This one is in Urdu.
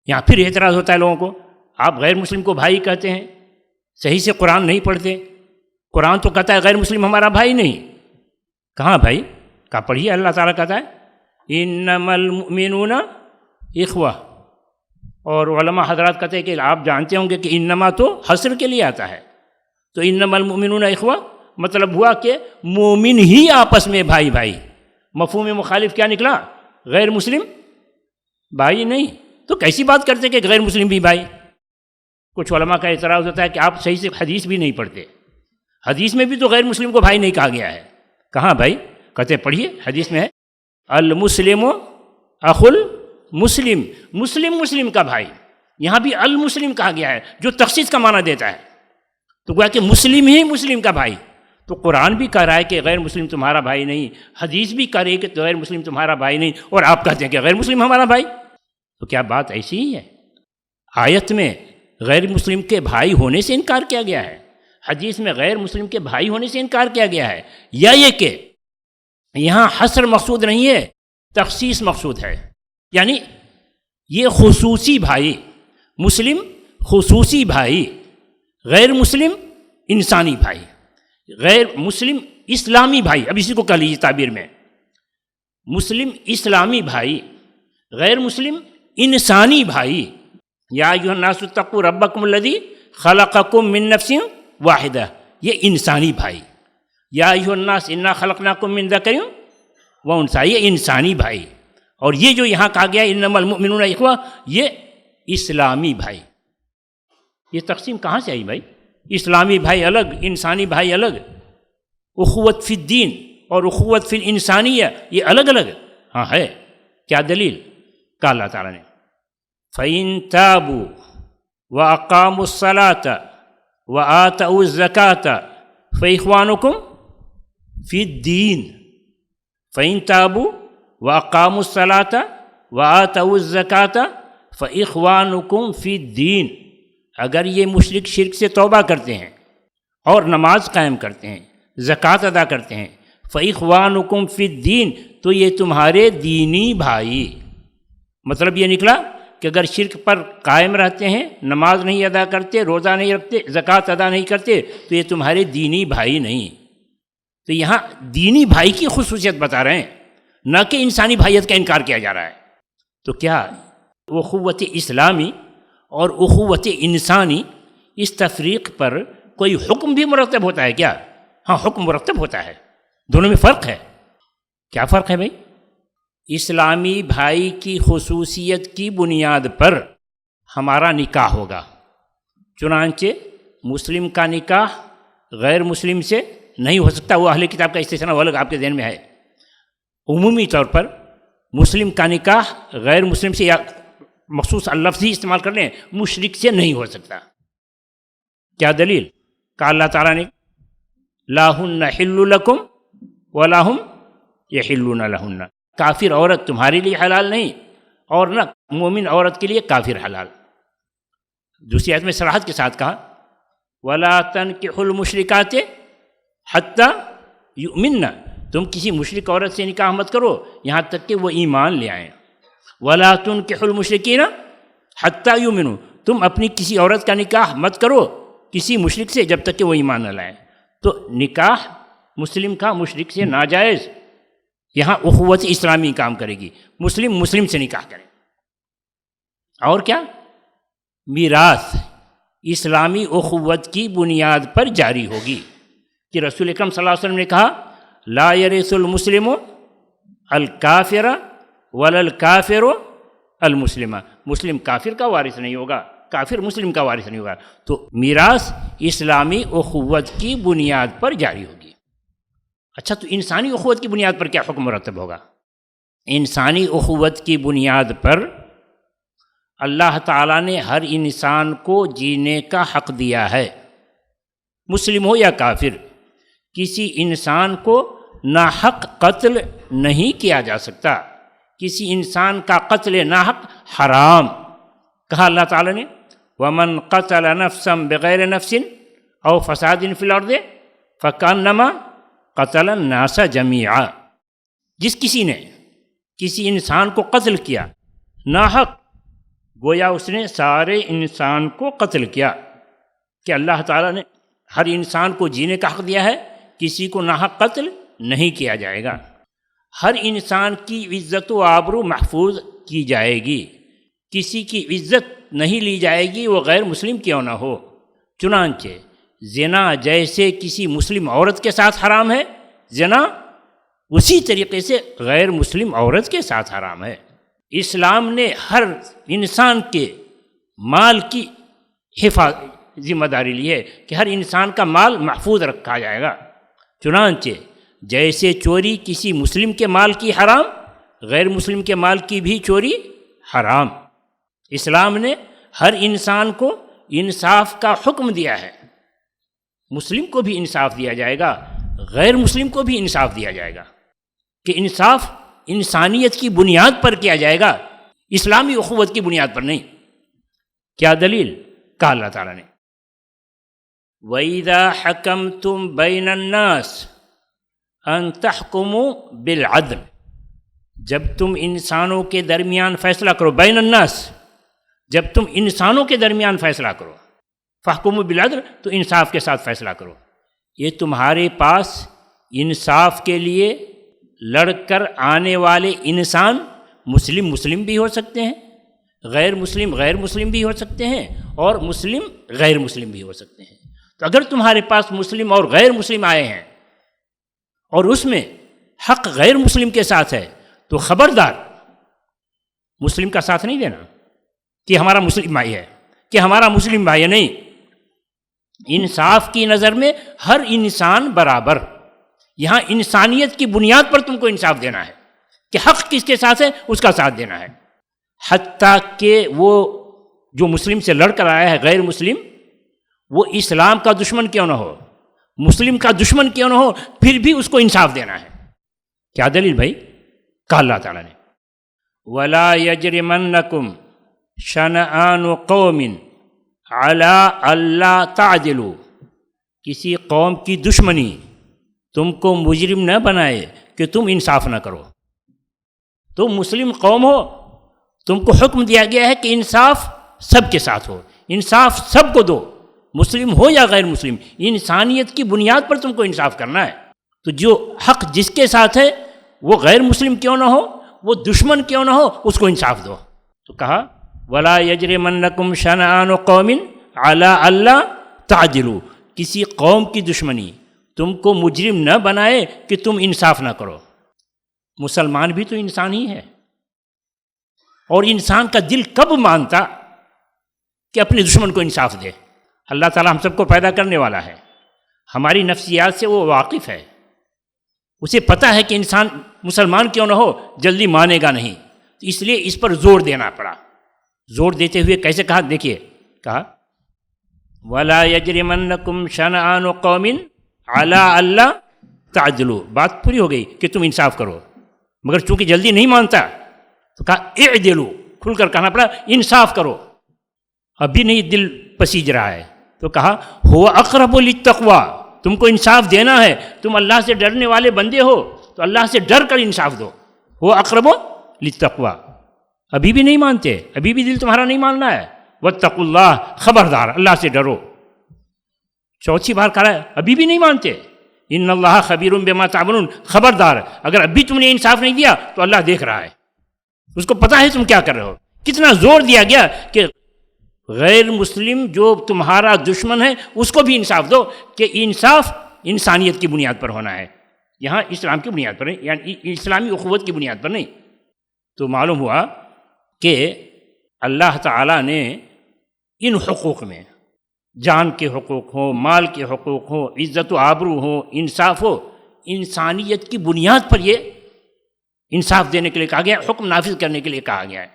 یہاں پھر اعتراض ہوتا ہے لوگوں کو، آپ غیر مسلم کو بھائی کہتے ہیں، صحیح سے قرآن نہیں پڑھتے، قرآن تو کہتا ہے غیر مسلم ہمارا بھائی نہیں. کہاں بھائی؟ کہاں پڑھیے؟ اللہ تعالیٰ کہتا ہے انما المؤمنون اخوہ. اور علماء حضرات کہتے ہیں کہ آپ جانتے ہوں گے کہ انما تو حصر کے لیے آتا ہے، تو انما المؤمنون اخوہ مطلب ہوا کہ مومن ہی آپس میں بھائی بھائی. مفہوم مخالف کیا نکلا؟ غیر مسلم بھائی نہیں. تو کیسی بات کرتے کہ غیر مسلم بھی بھائی؟ کچھ علماء کا اعتراض ہوتا ہے کہ آپ صحیح سے حدیث بھی نہیں پڑھتے، حدیث میں بھی تو غیر مسلم کو بھائی نہیں کہا گیا ہے. کہاں بھائی؟ کہتے پڑھیے حدیث میں ہے المسلم اخو المسلم، مسلم مسلم کا بھائی. یہاں بھی المسلم کہا گیا ہے جو تخصیص کا معنی دیتا ہے، تو گویا کہ مسلم ہی مسلم کا بھائی. تو قرآن بھی کہہ رہا ہے کہ غیر مسلم تمہارا بھائی نہیں، حدیث بھی کہہ رہی ہے کہ غیر مسلم تمہارا بھائی نہیں، اور آپ کہتے ہیں کہ غیر مسلم ہمارا بھائی. تو کیا بات ایسی ہی ہے؟ آیت میں غیر مسلم کے بھائی ہونے سے انکار کیا گیا ہے، حدیث میں غیر مسلم کے بھائی ہونے سے انکار کیا گیا ہے، یا یہ کہ یہاں حصر مقصود نہیں ہے، تخصیص مقصود ہے. یعنی یہ خصوصی بھائی، مسلم خصوصی بھائی، غیر مسلم انسانی بھائی، غیر مسلم اسلامی بھائی. اب اسی کو کہہ لیجیے تعبیر میں، مسلم اسلامی بھائی، غیر مسلم انسانی بھائی. یا ایھا الناس اتقوا ربکم الذی خلقکم من نفس واحدہ، یہ انسانی بھائی. یا ایھا الناس انا خلقناکم من ذکر وانثی، یہ انسانی بھائی. اور یہ جو یہاں کہا گیا انما المؤمنون اخوہ، یہ اسلامی بھائی. یہ تقسیم کہاں سے آئی بھائی؟ اسلامی بھائی الگ، انسانی بھائی الگ، اخوت فی الدین اور اخوت فی الانسانیہ یہ الگ الگ. ہاں ہے. کیا دلیل؟ کہا اللہ تعالیٰ نے فَإِن تَابُوا وَأَقَامُوا الصَّلَاةَ وَآتَوُا الزَّكَاةَ فَإِخْوَانُكُمْ فِي الدِّينِ. فَإِن تَابُوا وَأَقَامُوا الصَّلَاةَ وَآتَوُا الزَّكَاةَ فَإِخْوَانُكُمْ فِي الدِّينِ. اگر یہ مشرک شرک سے توبہ کرتے ہیں اور نماز قائم کرتے ہیں، زکوٰۃ ادا کرتے ہیں، فَإِخْوَانُكُمْ فِي الدِّينِ، تو یہ تمہارے دینی بھائی. مطلب یہ نکلا کہ اگر شرک پر قائم رہتے ہیں، نماز نہیں ادا کرتے، روزہ نہیں رکھتے، زکوٰۃ ادا نہیں کرتے، تو یہ تمہارے دینی بھائی نہیں. تو یہاں دینی بھائی کی خصوصیت بتا رہے ہیں، نہ کہ انسانی بھائیت کا انکار کیا جا رہا ہے. تو کیا اخوت اسلامی اور اخوت انسانی اس تفریق پر کوئی حکم بھی مرتب ہوتا ہے کیا؟ ہاں حکم مرتب ہوتا ہے. دونوں میں فرق ہے. کیا فرق ہے بھائی؟ اسلامی بھائی کی خصوصیت کی بنیاد پر ہمارا نکاح ہوگا، چنانچہ مسلم کا نکاح غیر مسلم سے نہیں ہو سکتا. وہ اہل کتاب کا استثناء وہ الگ آپ کے ذہن میں ہے. عمومی طور پر مسلم کا نکاح غیر مسلم سے، یا مخصوص لفظ ہی استعمال کر لیں، مشرک سے نہیں ہو سکتا. کیا دلیل؟ کہ اللہ تعالیٰ نے لا ہن حل لکم ولا ہم یحلون لہن، کافر عورت تمہارے لیے حلال نہیں اور نہ مومن عورت کے لیے کافر حلال. دوسری آیت میں صراحت کے ساتھ کہا ولا تنکحوا المشرکات حتی یؤمنن، تم کسی مشرک عورت سے نکاح مت کرو یہاں تک کہ وہ ایمان لے آئیں. ولا تنکحوا المشرکین حتی یؤمنوا، تم اپنی کسی عورت کا نکاح مت کرو کسی مشرک سے جب تک کہ وہ ایمان نہ لائیں. تو نکاح مسلم کا مشرک سے ناجائز. یہاں اخوت اسلامی کام کرے گی، مسلم مسلم سے نکاح کرے. اور کیا؟ میراث اسلامی اخوت کی بنیاد پر جاری ہوگی کہ رسول اکرم صلی اللہ علیہ وسلم نے کہا لا یرث المسلم الکافر ولا الکافر المسلم، مسلم کافر کا وارث نہیں ہوگا، کافر مسلم کا وارث نہیں ہوگا. تو میراث اسلامی اخوت کی بنیاد پر جاری ہوگی. اچھا، تو انسانی اخوت کی بنیاد پر کیا حکم مرتب ہوگا؟ انسانی اخوت کی بنیاد پر اللہ تعالیٰ نے ہر انسان کو جینے کا حق دیا ہے، مسلم ہو یا کافر. کسی انسان کو ناحق قتل نہیں کیا جا سکتا، کسی انسان کا قتل ناحق حرام. کہا اللہ تعالیٰ نے وَمَنْ قَتَلَ نَفْسًا بِغَيْرِ نَفْسٍ أَوْ فَسَادٍ فِي الْأَرْضِ فَكَأَنَّمَا قَتَلَ النَّاسَ جَمِيعًا. جس کسی نے کسی انسان کو قتل کیا ناحق، گویا اس نے سارے انسان کو قتل کیا کہ اللہ تعالیٰ نے ہر انسان کو جینے کا حق دیا ہے، کسی کو ناحق قتل نہیں کیا جائے گا، ہر انسان کی عزت و آبرو محفوظ کی جائے گی، کسی کی عزت نہیں لی جائے گی وہ غیر مسلم کیوں نہ ہو۔ چنانچہ زنا جیسے کسی مسلم عورت کے ساتھ حرام ہے، زنا اسی طریقے سے غیر مسلم عورت کے ساتھ حرام ہے۔ اسلام نے ہر انسان کے مال کی ذمہ داری لی ہے کہ ہر انسان کا مال محفوظ رکھا جائے گا۔ چنانچہ جیسے چوری کسی مسلم کے مال کی حرام، غیر مسلم کے مال کی بھی چوری حرام۔ اسلام نے ہر انسان کو انصاف کا حکم دیا ہے، مسلم کو بھی انصاف دیا جائے گا، غیر مسلم کو بھی انصاف دیا جائے گا، کہ انصاف انسانیت کی بنیاد پر کیا جائے گا، اسلامی اخوت کی بنیاد پر نہیں۔ کیا دلیل؟ کہا اللہ تعالیٰ نے وَإِذَا حَكَمْتُمْ بَيْنَ النَّاسِ أَن تَحْكُمُوا بِالْعَدْلِ، جب تم انسانوں کے درمیان فیصلہ کرو، بین الناس، جب تم انسانوں کے درمیان فیصلہ کرو، فَاحْكُمُوا بِالْعَدْلِ، تو انصاف کے ساتھ فیصلہ کرو۔ یہ تمہارے پاس انصاف کے لیے لڑ کر آنے والے انسان مسلم بھی ہو سکتے ہیں، غیر مسلم بھی ہو سکتے ہیں، اور مسلم غیر مسلم بھی ہو سکتے ہیں۔ تو اگر تمہارے پاس مسلم اور غیر مسلم آئے ہیں اور اس میں حق غیر مسلم کے ساتھ ہے، تو خبردار مسلم کا ساتھ نہیں دینا کہ ہمارا مسلم بھائی ہے، کہ ہمارا مسلم بھائی ہے، نہیں۔ انصاف کی نظر میں ہر انسان برابر، یہاں انسانیت کی بنیاد پر تم کو انصاف دینا ہے کہ حق کس کے ساتھ ہے اس کا ساتھ دینا ہے، حتیٰ کہ وہ جو مسلم سے لڑ کر آیا ہے غیر مسلم، وہ اسلام کا دشمن کیوں نہ ہو، مسلم کا دشمن کیوں نہ ہو، پھر بھی اس کو انصاف دینا ہے۔ کیا دلیل بھائی؟ کہا اللہ تعالیٰ نے وَلَا يَجْرِمَنَّكُمْ شَنَآنُ قَوْمٍ عَلَىٰ أَلَّا تَعْدِلُوا، کسی قوم کی دشمنی تم کو مجرم نہ بنائے کہ تم انصاف نہ کرو۔ تم مسلم قوم ہو، تم کو حکم دیا گیا ہے کہ انصاف سب کے ساتھ ہو، انصاف سب کو دو، مسلم ہو یا غیر مسلم، انسانیت کی بنیاد پر تم کو انصاف کرنا ہے۔ تو جو حق جس کے ساتھ ہے وہ غیر مسلم کیوں نہ ہو، وہ دشمن کیوں نہ ہو، اس کو انصاف دو۔ تو کہا وَلَا يَجْرِمَنَّكُمْ شَنَآنُ قَوْمٍ عَلَىٰ أَلَّا تَعْدِلُوا، کسی قوم کی دشمنی تم کو مجرم نہ بنائے کہ تم انصاف نہ کرو۔ مسلمان بھی تو انسان ہی ہے، اور انسان کا دل کب مانتا کہ اپنے دشمن کو انصاف دے؟ اللہ تعالیٰ ہم سب کو پیدا کرنے والا ہے، ہماری نفسیات سے وہ واقف ہے، اسے پتہ ہے کہ انسان مسلمان کیوں نہ ہو جلدی مانے گا نہیں، تو اس لیے اس پر زور دینا پڑا۔ زور دیتے ہوئے کیسے کہا؟ دیکھیے، کہا وَلَا يَجْرِمَنَّكُمْ شَنَآنُ قَوْمٍ عَلَىٰ أَلَّا تَعْدِلُوا، بات پوری ہو گئی کہ تم انصاف کرو، مگر چونکہ جلدی نہیں مانتا تو کہا اعدلوا، کھل کر کہنا پڑا انصاف کرو، ابھی نہیں دل پسیج رہا ہے، تو کہا هُوَ أَقْرَبُ لِلتَّقْوَىٰ، تم کو انصاف دینا ہے، تم اللہ سے ڈرنے والے بندے ہو تو اللہ سے ڈر کر انصاف دو۔ هُوَ أَقْرَبُ لِلتَّقْوَىٰ، ابھی بھی نہیں مانتے، ابھی بھی دل تمہارا نہیں ماننا ہے، وَاتَّقُوا اللَّهَ، خبردار اللہ سے ڈرو۔ چوتھی بار کہا ہے ابھی بھی نہیں مانتے، ان اللہ خبیر بما تعملون، خبردار اگر ابھی تم نے انصاف نہیں دیا تو اللہ دیکھ رہا ہے، اس کو پتہ ہے تم کیا کر رہے ہو۔ کتنا زور دیا گیا کہ غیر مسلم جو تمہارا دشمن ہے اس کو بھی انصاف دو، کہ انصاف انسانیت کی بنیاد پر ہونا ہے، یہاں اسلام کی بنیاد پر نہیں، یعنی اسلامی اخوت کی بنیاد پر نہیں۔ تو معلوم ہوا کہ اللہ تعالیٰ نے ان حقوق میں جان کے حقوق ہوں، مال کے حقوق ہوں، عزت و آبرو ہو، انصاف ہو، انسانیت کی بنیاد پر یہ انصاف دینے کے لیے کہا گیا، حکم نافذ کرنے کے لیے کہا گیا ہے۔